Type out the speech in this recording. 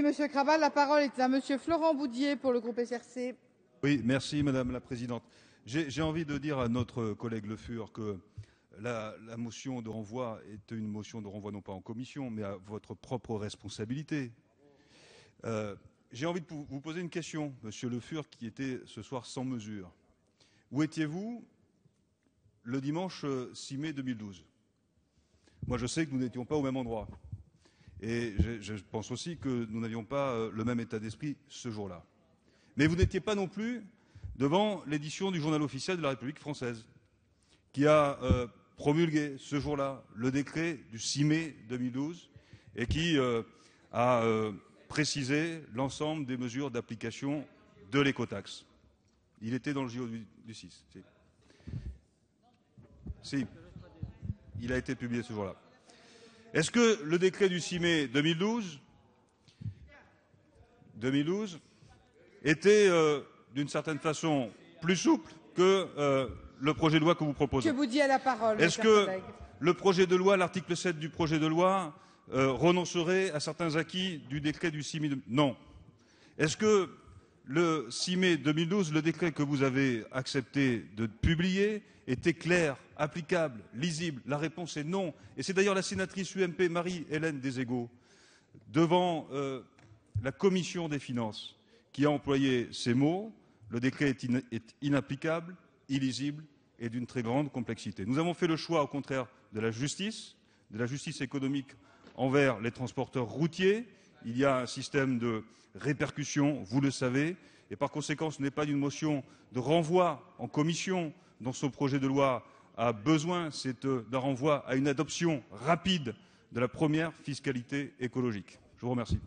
Monsieur Krabal, la parole est à Monsieur Florent Boudier pour le groupe SRC. Oui, merci Madame la Présidente. J'ai envie de dire à notre collègue Le Fur que la motion de renvoi est une motion de renvoi non pas en commission, mais à votre propre responsabilité. J'ai envie de vous poser une question, Monsieur Le Fur, qui était ce soir sans mesure. Où étiez-vous le dimanche 6 mai 2012 ? Moi, je sais que nous n'étions pas au même endroit. Et je pense aussi que nous n'avions pas le même état d'esprit ce jour-là. Mais vous n'étiez pas non plus devant l'édition du journal officiel de la République française, qui a promulgué ce jour-là le décret du 6 mai 2012 et qui a précisé l'ensemble des mesures d'application de l'écotaxe. Il était dans le JO du 6. Si. Il a été publié ce jour-là. Est-ce que le décret du 6 mai 2012 était, d'une certaine façon, plus souple que le projet de loi que vous proposez? Je vous dis à la parole. Est-ce que le projet de loi, l'article 7 du projet de loi, renoncerait à certains acquis du décret du 6 mai 2012 ? Non. Est-ce que le 6 mai 2012, le décret que vous avez accepté de publier était clair, applicable, lisible? La réponse est non. Et c'est d'ailleurs la sénatrice UMP Marie-Hélène Deségaux, devant la commission des finances, qui a employé ces mots. Le décret est inapplicable, illisible et d'une très grande complexité. Nous avons fait le choix, au contraire, de la justice économique envers les transporteurs routiers. Il y a un système de répercussion, vous le savez, et par conséquent, ce n'est pas d'une motion de renvoi en commission dont ce projet de loi a besoin, c'est d'un renvoi à une adoption rapide de la première fiscalité écologique. Je vous remercie.